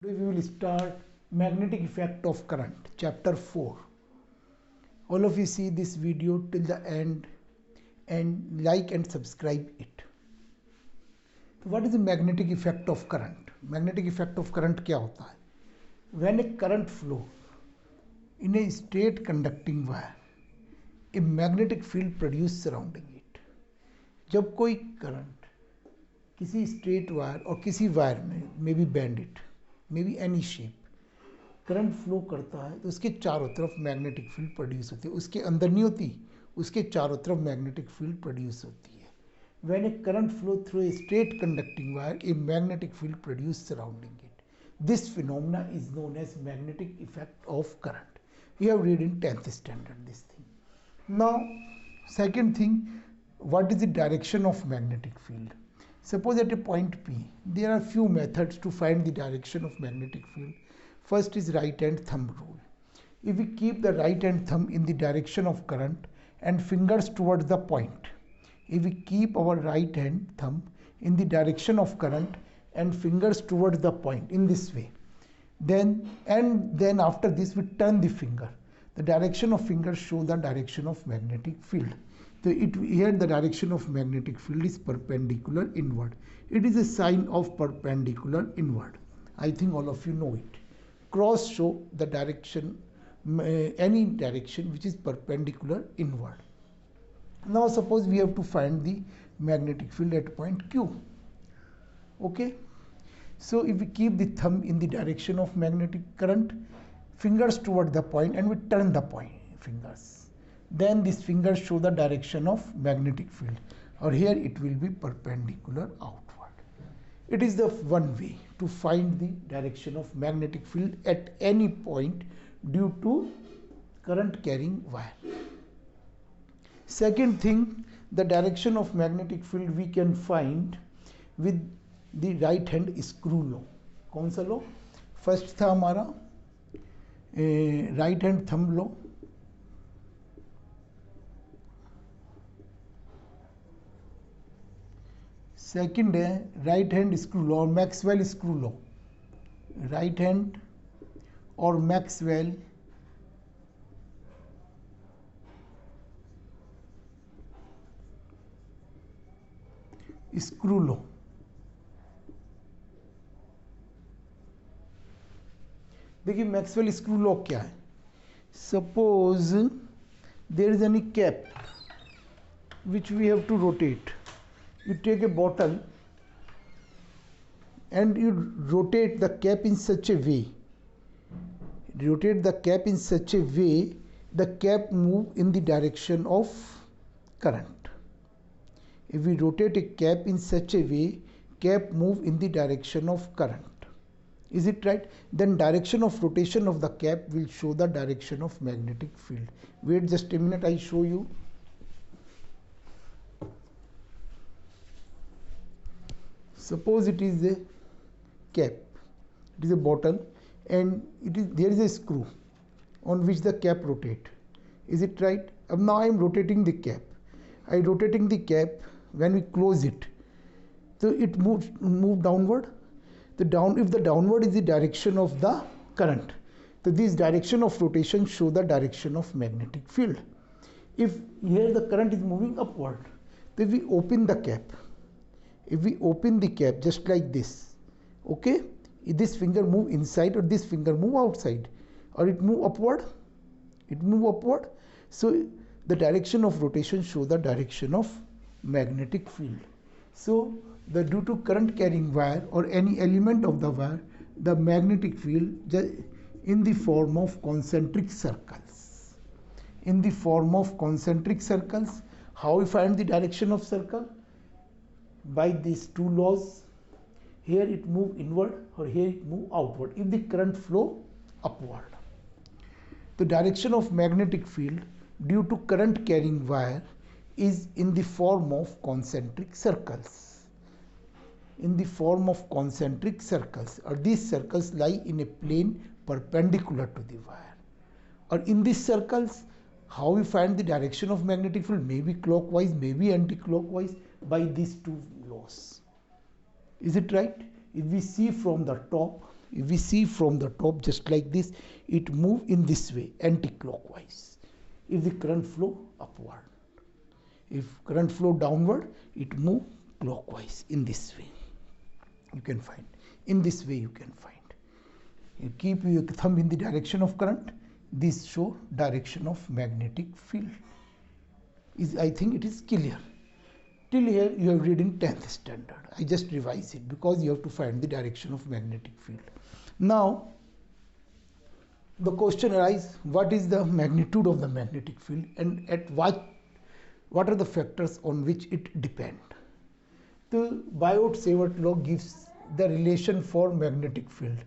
Today we will start magnetic effect of current, chapter 4. All of you see this video till the end and like and subscribe it. So what is the magnetic effect of current? Magnetic effect of current क्या होता है? When a current flow in a straight conducting wire, a magnetic field produced surrounding it. जब कोई current किसी straight wire और किसी wire में may be band it may be any shape current flow करता है तो उसके चारों तरफ मैग्नेटिक फील्ड प्रोड्यूस होती है. उसके अंदर नहीं होती, उसके चारों तरफ मैग्नेटिक फील्ड प्रोड्यूस होती है. When a current flow through a straight conducting wire a magnetic field produce surrounding it. This phenomena is known as magnetic effect of current. We have read in 10th standard this thing. Now second thing, what is the direction of magnetic field? Suppose at a point P, there are few methods to find the direction of magnetic field. First is right hand thumb rule. If we keep the right hand thumb in the direction of current and fingers towards the point, if we keep our right hand thumb in the direction of current and fingers towards the point in this way, then after this we turn the finger. The direction of finger show the direction of magnetic field. So here the direction of magnetic field is perpendicular inward. It is a sign of perpendicular inward. I think all of you know it. Cross show the direction, any direction which is perpendicular inward. Now suppose we have to find the magnetic field at point Q. Okay. So if we keep the thumb in the direction of magnetic current, fingers toward the point, and we turn the point fingers, then these fingers show the direction of magnetic field, or here it will be perpendicular outward. It is the one way to find the direction of magnetic field at any point due to current carrying wire. Second thing, the direction of magnetic field we can find with the right hand screw law. कौन सा law? First था हमारा right hand thumb law. Second है right hand screw law और Maxwell screw law. Right hand और Maxwell screw law. देखिए Maxwell screw law क्या है. Suppose there is any cap which we have to rotate. You take a bottle and you rotate the cap in such a way, the cap move in the direction of current. If we rotate a cap in such a way, cap move in the direction of current. Is it right? Then direction of rotation of the cap will show the direction of magnetic field. Wait just a minute, I show you. Suppose it is a cap, it is a bottle, and there is a screw on which the cap rotate. Is it right? Now I am rotating the cap. I rotating the cap. When we close it, so it move downward. If the downward is the direction of the current, so this direction of rotation show the direction of magnetic field. If here the current is moving upward, then we open the cap. If we open the cap just like this, okay, this finger move inside or this finger move outside, or it move upward, so the direction of rotation show the direction of magnetic field. So due to current carrying wire or any element of the wire, the magnetic field in the form of concentric circles. How we find the direction of circle? By these two laws. Here it move inward or here it move outward if the current flow upward. The direction of magnetic field due to current carrying wire is in the form of concentric circles. Or these circles lie in a plane perpendicular to the wire. Or in these circles, how we find the direction of magnetic field? Maybe clockwise, maybe anti-clockwise, by these two laws. Is it right? If we see from the top, if we see from the top just like this, it move in this way anti-clockwise if the current flow upward. If current flow downward, it move clockwise in this way. You can find in this way. You can find. You keep your thumb in the direction of current. This show direction of magnetic field. I think it is clear. Till here you have read in 10th standard. I just revise it because you have to find the direction of magnetic field. Now the question arises, what is the magnitude of the magnetic field and at what are the factors on which it depends? The Biot-Savart law gives the relation for magnetic field.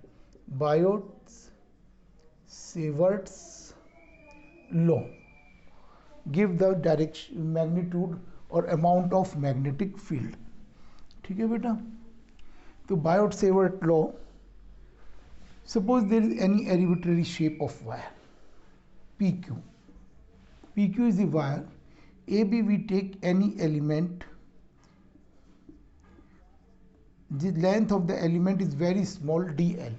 Biot-Savart's law give the direction, magnitude or amount of magnetic field. ठीक है बेटा? तो Biot-Savart law, suppose there is any arbitrary shape of wire PQ. PQ is the wire. AB we take any element. The length of the element is very small, dl.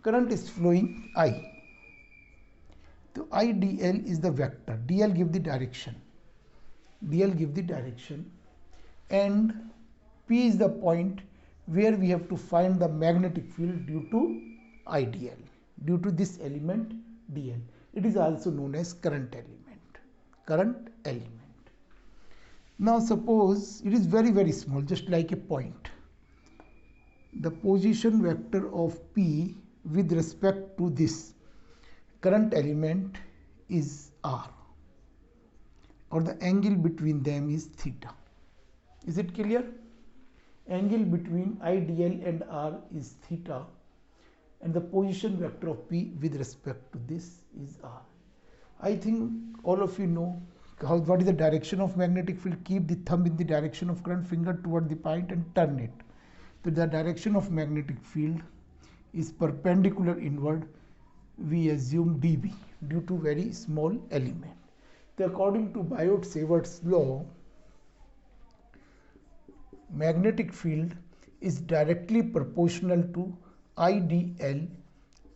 Current is flowing I. So IdL is the vector. dl give the direction. dl give the direction. And P is the point where we have to find the magnetic field due to IdL, due to this element dl. It is also known as current element. Current element. Now suppose it is very small, just like a point. The position vector of P with respect to this current element is R, or the angle between them is theta. Is it clear? Angle between IdL and R is theta, and the position vector of P with respect to this is R. I think all of you know what is the direction of magnetic field. Keep the thumb in the direction of current, finger toward the point and turn it. So the direction of magnetic field is perpendicular inward. We assume dB due to very small element. So according to Biot-Savart's law, magnetic field is directly proportional to IdL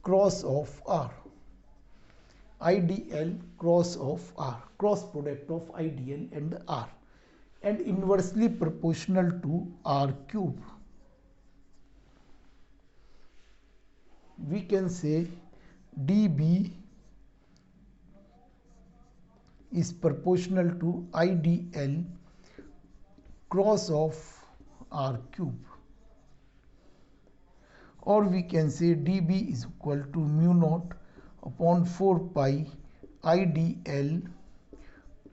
cross of R. IdL cross of R, cross product of IdL and R, and inversely proportional to R cube. We can say dB is proportional to IdL cross of R cube, or we can say dB is equal to mu naught upon 4 pi IdL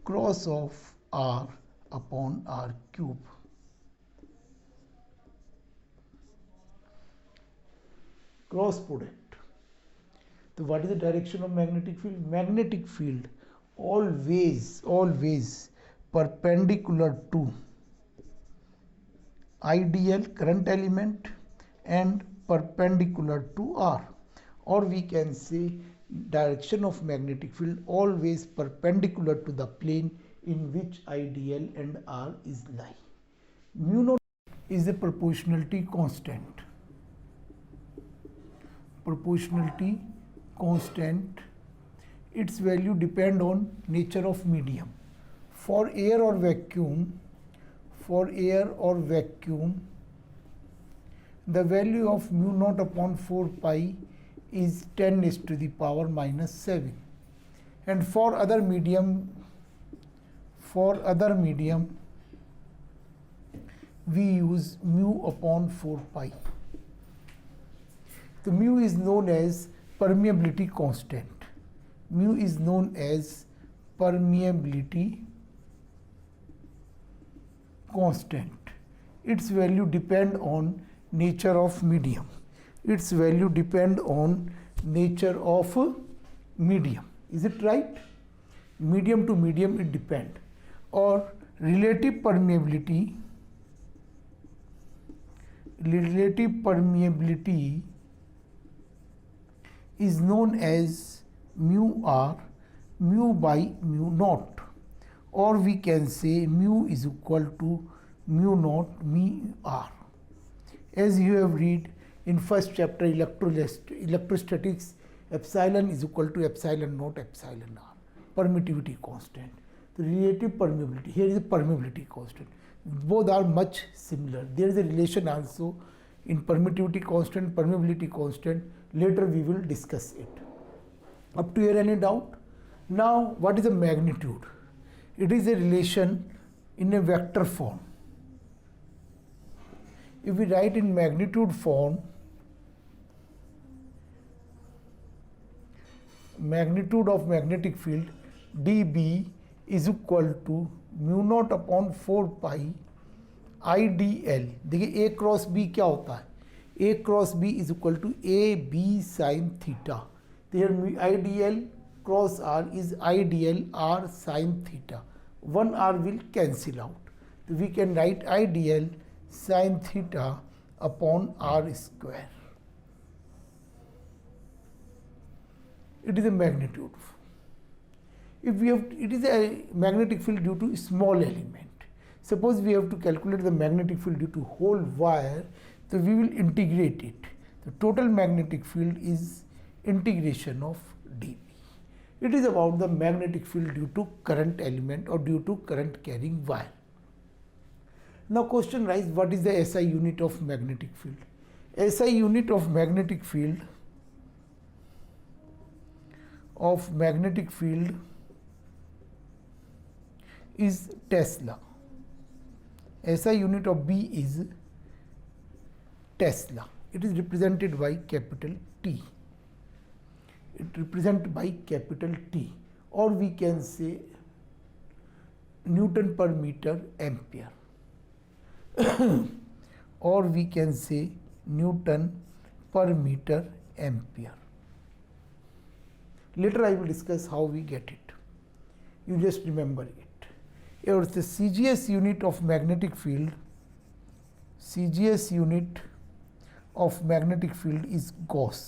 cross of R upon R cube. Cross product. So what is the direction of magnetic field? Magnetic field always perpendicular to IdL current element and perpendicular to R, or we can say direction of magnetic field always perpendicular to the plane in which IdL and R is lie. Mu naught is a proportionality constant. Proportionality constant. Its value depend on nature of medium. For air or vacuum, the value of mu naught upon 4 pi is 10 raised to the power minus 7. And for other medium, we use mu upon 4 pi. The mu is known as permeability constant. Mu is known as permeability constant. Its value depend on nature of medium. Its value depend on nature of medium. Is it right? Medium to medium it depend. Or relative permeability is known as mu r, mu by mu naught, or we can say mu is equal to mu naught mu r. As you have read in first chapter electrostatics, epsilon is equal to epsilon naught epsilon r, permittivity constant. The relative permeability, here is a permeability constant. Both are much similar. There is a relation also in permittivity constant, permeability constant. Later we will discuss it. Up to here any doubt? Now what is the magnitude? It is a relation in a vector form. If we write in magnitude form, magnitude of magnetic field dB is equal to mu naught upon 4 pi I d l. देखिए a cross b क्या होता है, a cross b is equal to a b sine theta. There I d l cross r is I d l r sine theta. 1 r will cancel out. तो we can write I d l sine theta upon r square. It is a magnitude. If we have, it is a magnetic field due to small element. Suppose we have to calculate the magnetic field due to whole wire, so we will integrate it. The total magnetic field is integration of dB. It is about the magnetic field due to current element or due to current carrying wire. Now question arises, what is the SI unit of magnetic field? SI unit of magnetic field is Tesla. SI unit of B is Tesla. It is represented by capital T. It represented by capital T, or we can say Newton per meter ampere, or we can say Newton per meter ampere. Later I will discuss how we get it. You just remember it. Here is the CGS unit of magnetic field. CGS unit of magnetic field is Gauss.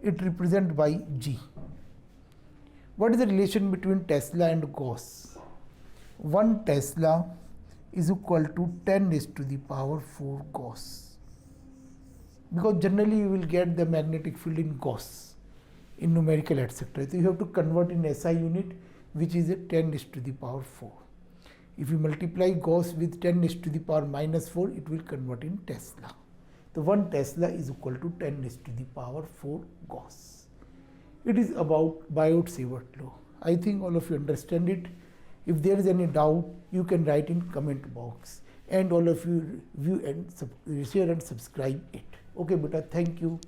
It represented by G. What is the relation between Tesla and Gauss? 1 Tesla is equal to 10 raised to the power 4 Gauss. Because generally you will get the magnetic field in Gauss in numerical etc. So you have to convert in SI unit, which is a 10 raised to the power 4. If you multiply Gauss with 10 raised to the power minus 4, it will convert in Tesla. So 1 Tesla is equal to 10 raised to the power 4 Gauss. It is about Biot-Savart law. I think all of you understand it. If there is any doubt, you can write in comment box. And all of you view and share and subscribe it. Okay, beta, thank you.